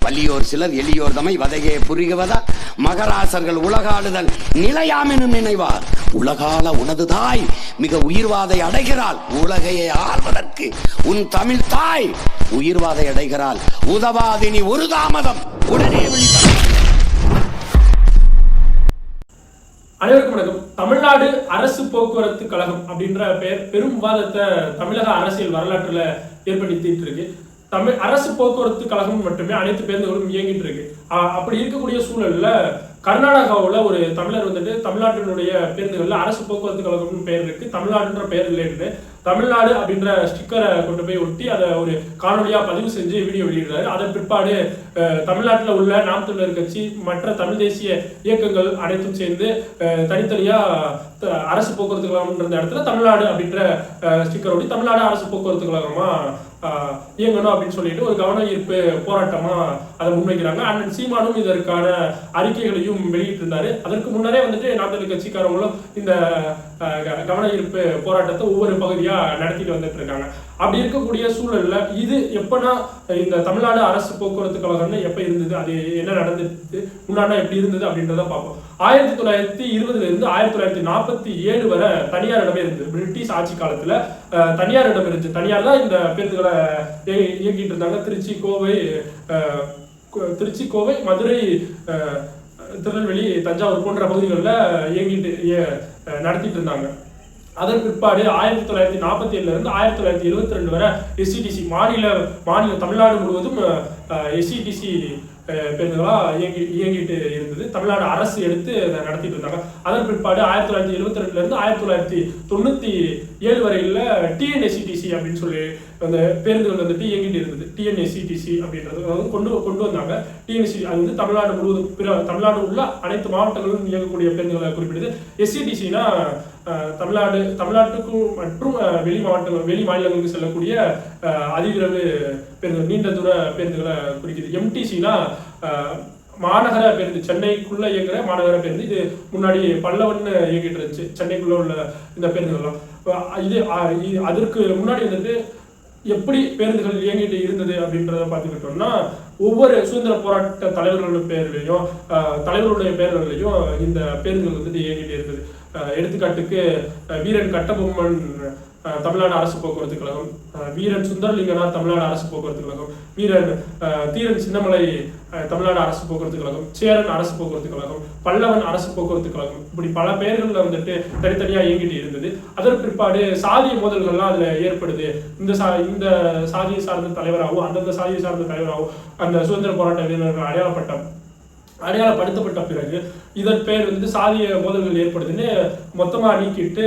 வலியோர் சிலர் எளியோர் தமை வதையே புரிகுவதா மகராசர்கள் உலகாளுதல் நிலையாமெனும் நினைவார். உலகால உனது தாய் மிக உயிர்வாதை அடைகிறாள். உலகையை ஆள்வதற்கு உன் தமிழ் தாய் உயிர்வாதை அடைகிறாள். உதவாதினி ஒரு தாமதம் உடனே விழித்த. அனைவருக்கும் வணக்கம். தமிழ்நாடு அரசு போக்குவரத்து கழகம் அப்படின்ற பெயர் பெரும் விவாதத்தை தமிழக அரசியல் வரலாற்றுல ஏற்படுத்திட்டு இருக்கு. அரசு போக்குவரத்து கழகம் மட்டுமே அனைத்து பேருந்துகளும் இயங்கிட்டு இருக்கு. அப்படி இருக்கக்கூடிய சூழல்ல கர்நாடகாவில் ஒரு தமிழர் தமிழ்நாட்டினுடைய பேருந்துகள்ல அரசு போக்குவரத்து கழகம்னு பெயர் இருக்கு, தமிழ்நாடுன்ற பெயர் இல்லைன்னு தமிழ்நாடு அப்படின்ற ஸ்டிக்கரை கொண்டு போய் ஒட்டி அதை ஒரு காணொலியா பதிவு செஞ்சு வீடியோ வெளியிடுறாரு. அதன் பிற்பாடு தமிழ்நாட்டில் உள்ள நாம் தமிழர் கட்சி மற்ற தமிழ் தேசிய இயக்கங்கள் அனைத்தும் சேர்ந்து தனித்தனியா அரசு போக்குவரத்து கழகம்ன்ற இடத்துல தமிழ்நாடு அப்படின்ற ஸ்டிக்கர் ஒட்டி தமிழ்நாடு அரசு போக்குவரத்து கழகமா இயங்கணும் அப்படின்னு சொல்லிட்டு ஒரு கவன ஈர்ப்பு போராட்டமா அதை முன்வைக்கிறாங்க. அண்ணன் சீமானும் இதற்கான அறிக்கைகளையும் வெளியிட்டு இருந்தாரு. அதற்கு முன்னரே நாம் தமிழர் கட்சிக்காரங்களும் இந்த கவன ஈர்ப்பு போராட்டத்தை ஒவ்வொரு பகுதியா நடத்திட்டு வந்துட்டு இருக்காங்க. அப்படி இருக்கக்கூடிய சூழல்ல இது எப்பனா இந்த தமிழ்நாடு அரசு போக்குவரத்து கழகம்னு எப்ப இருந்தது, அது என்ன நடந்துச்சு, முன்னாடி எப்படி இருந்தது அப்படின்றத பார்ப்போம். 1920 இருந்து 1947 வரை தனியாரிடமே இருந்தது. பிரிட்டிஷ் ஆட்சி காலத்துல தனியாரிடம் இருந்துச்சு. தனியார் தான் இந்த பேருந்துகளை இயக்கிட்டு இருந்தாங்க. திருச்சி, கோவை, மதுரை, திருநெல்வேலி, தஞ்சாவூர் போன்ற பகுதிகளில் இயங்கிட்டு நடத்திட்டு இருந்தாங்க. அதன் பிற்பாடு 1947 இருந்து 1972 வரை எஸ்சிடிசி மாநில தமிழ்நாடு முழுவதும் எஸ்சிடிசி பேருந்துகளா இயங்கிட்டு இருந்தது. தமிழ்நாடு அரசு எடுத்து நடத்திட்டு இருந்தாங்க. அதன் பிற்பாடு 1972 இருந்து 1997 வரையில டிஎன்எஸ்சிடிசி அப்படின்னு சொல்லி அந்த பேருந்துகள் இயங்கிட்டு இருந்தது. டிஎன்எஸ்சிடிசி அப்படின்றது கொண்டு வந்தாங்க. டிஎன்எஸ்சி அது தமிழ்நாடு முழுவதும் தமிழ்நாடு உள்ள அனைத்து மாவட்டங்களிலும் இயங்கக்கூடிய பேருந்துகளை குறிப்பிடுது. எஸ்சிடிசினா தமிழ்நாட்டுக்கும் மற்றும் வெளி மாநிலங்களுக்கு செல்லக்கூடிய அதிவிரைவு பேருந்து, நீண்ட தூர பேருந்துகளை குறிக்குது. எம்டிசினா மாநகர பேருந்து, சென்னைக்குள்ள இயங்குற மாநகர பேருந்து. இது முன்னாடி பல்லவன் இயங்கிட்டு இருந்துச்சு சென்னைக்குள்ள உள்ள இந்த பேருந்துகள்லாம். இது அதற்கு முன்னாடி எப்படி பேருந்துகள் இயங்கிட்டு இருந்தது அப்படின்றத பார்த்துக்கிட்டோம்னா, ஒவ்வொரு சுதந்திர போராட்ட தலைவர்களுடைய பெயர்களையும் இந்த பேருந்துகள் இயங்கிட்டு இருந்தது. எடுத்துக்காட்டுக்கு வீரன் கட்டபொம்மன் தமிழ்நாடு அரசு போக்குவரத்து கழகம், வீரன் சுந்தரலிங்கனார் தமிழ்நாடு அரசு போக்குவரத்து கழகம், வீரன் தீரன் சின்னமலை தமிழ்நாடு அரசு போக்குவரத்து கழகம், சேரன் அரசு போக்குவரத்து கழகம், பல்லவன் அரசு போக்குவரத்து கழகம், இப்படி பல பெயர்கள்ல தனித்தனியா இயங்கிட்டு இருந்தது. அதற்கு பிற்பாடு சாதிய மோதல்கள்லாம் அதுல ஏற்படுது. இந்த சாதியை சார்ந்த தலைவராகவும் அந்தந்த சாதியை சார்ந்த தலைவராகவும் அந்த சுதந்திர போராட்ட வீரர்கள் அடையாளப்படுத்தப்பட்ட பிறகு இதன் பெயர் சாதிய மோதல்கள் ஏற்படுதுன்னு மொத்தமா நீக்கிட்டு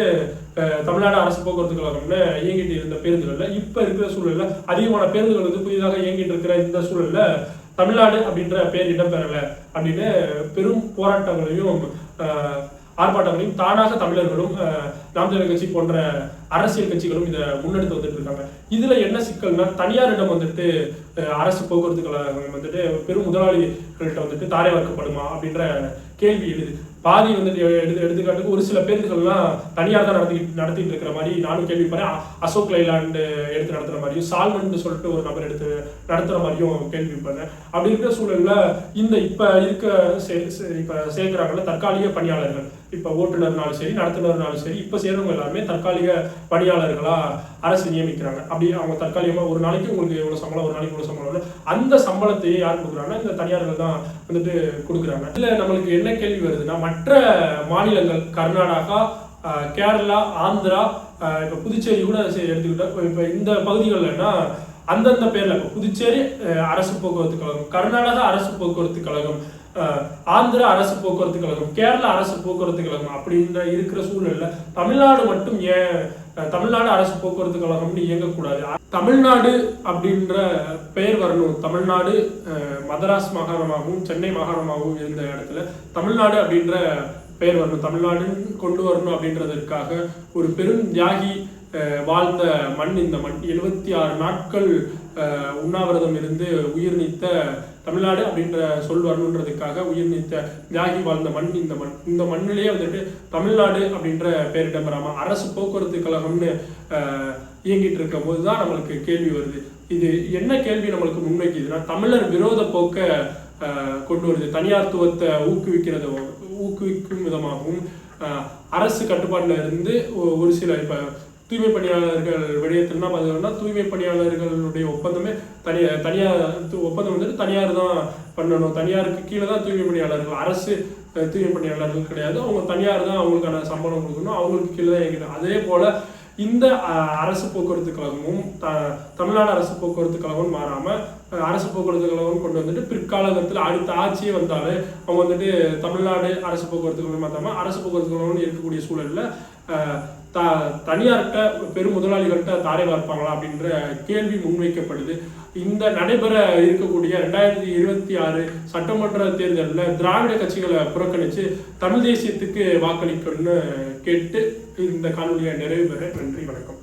தமிழ்நாடு அரசு போக்குவரத்து கழகம்னு இயங்கிட்டு இருந்த பேருந்துகள்ல இப்ப இருக்கிற சூழல்ல அதிகமான பேருந்துகள் புதிதாக இயங்கிட்டு இருக்கிற இந்த சூழல்ல தமிழ்நாடு அப்படின்ற பெயர் இடம்பெறல அப்படின்னு பெரும் போராட்டங்களையும் ஆர்ப்பாட்டங்களையும் தானாக தமிழர்களும் நாம் தமிழர் கட்சி போன்ற அரசியல் கட்சிகளும் இதை முன்னெடுத்து வந்துட்டு இருக்காங்க. இதுல என்ன சிக்கல்னா, தனியாரிடம் அரசு போக்குவரத்து கழகம் பெரும் முதலாளிகள்கிட்ட தாரை வார்க்கப்படுமா அப்படின்ற கேள்வி எழுது. பாதி எடுத்துக்காட்டுக்கு ஒரு சில பேருந்துகள்லாம் தனியார் தான் நடத்திட்டு இருக்கிற மாதிரி நானும் கேள்விப்படுறேன். அசோக் லைலாண்டு எடுத்து நடத்துற மாதிரியும், சால்மன் சொல்லிட்டு ஒரு நபர் எடுத்து நடத்துற மாதிரியும் கேள்விப்படுறேன். அப்படி இருக்கிற சூழல்ல இப்ப சேர்க்கிறாங்கல்ல தற்காலிக பணியாளர்கள், இப்ப ஓட்டுநர்னாலும் சரி நடத்துனர்னாலும் சரி இப்ப சேர்றவங்க எல்லாருமே தற்காலிக பணியாளர்களா அரசு நியமிக்கிறாங்க. அப்படி அவங்க தற்காலிகமா ஒரு நாளைக்கு உங்களுக்கு எவ்வளவு சம்பளம், ஒரு நாளைக்கு இவ்வளவு சம்பளம், அந்த சம்பளத்தையே யார் கொடுக்குறாங்கன்னா இந்த தனியார்கள் தான் கொடுக்குறாங்க. இதுல நம்மளுக்கு என்ன கேள்வி வருதுன்னா, மற்ற மாநிலங்கள் கர்நாடகா, கேரளா, ஆந்திரா, இப்ப புதுச்சேரி கூட எடுத்துக்கிட்டோம். இப்ப இந்த பகுதிகள்னா அந்தந்த பேர்ல புதுச்சேரி அரசு போக்குவரத்து கழகம், கர்நாடகா அரசு போக்குவரத்து கழகம், ஆந்திரா அரசு போக்குவரத்து கழகம், கேரளா அரசு போக்குவரத்து கழகம் அப்படின்னு இருக்கிற சூழல்ல தமிழ்நாடு மட்டும் ஏன் தமிழ்நாடு அரசு போக்குவரத்து கழகம்னு இயங்கக்கூடாது? தமிழ்நாடு அப்படின்ற பெயர் வரணும். தமிழ்நாடு மதராஸ் மாகாணமாகவும் சென்னை மாகாணமாகவும் இருந்த இடத்துல தமிழ்நாடு அப்படின்ற பெயர் வரணும், தமிழ்நாடுன்னு கொண்டு வரணும் அப்படின்றதற்காக ஒரு பெரும் தியாகி வாழ்ந்த மண் இந்த மண். 76 நாட்கள் உண்ணாவிரதம் இருந்து உயிர் நீத்த தமிழ்நாடு அப்படின்ற சொல் வரணுன்றதுக்காக உயிர் நீத்த தியாகி வாழ்ந்த மண் இந்த மண். இந்த மண்ணிலேயே தமிழ்நாடு அப்படின்ற பெயரிடம் பெறாம அரசு போக்குவரத்து கழகம்னு இயங்கிட்டு இருக்கும் போதுதான் நம்மளுக்கு கேள்வி வருது. இது என்ன கேள்வி நம்மளுக்கு முன்வைக்குதுன்னா, தமிழர் விரோத போக்க கொண்டு வருது. தனியார்த்துவத்தை ஊக்குவிக்கும் விதமாகவும் அரசு கட்டுப்பாட்டில் இருந்து ஒரு சில இப்ப தூய்மை பணியாளர்கள் விடயத்தில்னா பார்த்தீங்கன்னா, தூய்மை பணியாளர்களுடைய ஒப்பந்தமே தனியார் ஒப்பந்தம் வந்துட்டு தனியார் தான் பண்ணணும். தனியாருக்கு கீழே தான் தூய்மை பணியாளர்கள், அரசு தூய்மை பணியாளர்கள் கிடையாது. அவங்க தனியார் தான் அவங்களுக்கான சம்பளம் கொடுக்கணும், அவங்களுக்கு கீழே தான் இயங்கணும். அதே போல இந்த அரசு போக்குவரத்து கழகமும் தமிழ்நாடு அரசு போக்குவரத்து கழகம் மாறாம அரசு போக்குவரத்து கழகம் கொண்டு வந்துட்டு பிற்காலத்தில் அடுத்த ஆட்சியே வந்தாலே அவங்க வந்துட்டு தமிழ்நாடு அரசு போக்குவரத்து கழகம் மாற்றாம அரசு போக்குவரத்து கழகம் இருக்கக்கூடிய சூழல்ல தனியார்கிட்ட பெரும் முதலாளிகள்கிட்ட தாரை பார்ப்பாங்களா அப்படின்ற கேள்வி முன்வைக்கப்படுது. இந்த நடைபெற இருக்கக்கூடிய 2026 சட்டமன்ற தேர்தலில் திராவிட கட்சிகளை புறக்கணித்து தமிழ் தேசியத்துக்கு வாக்களிக்கணும்னு கேட்டு இந்த காணொலியை நிறைவு பெற நன்றி, வணக்கம்.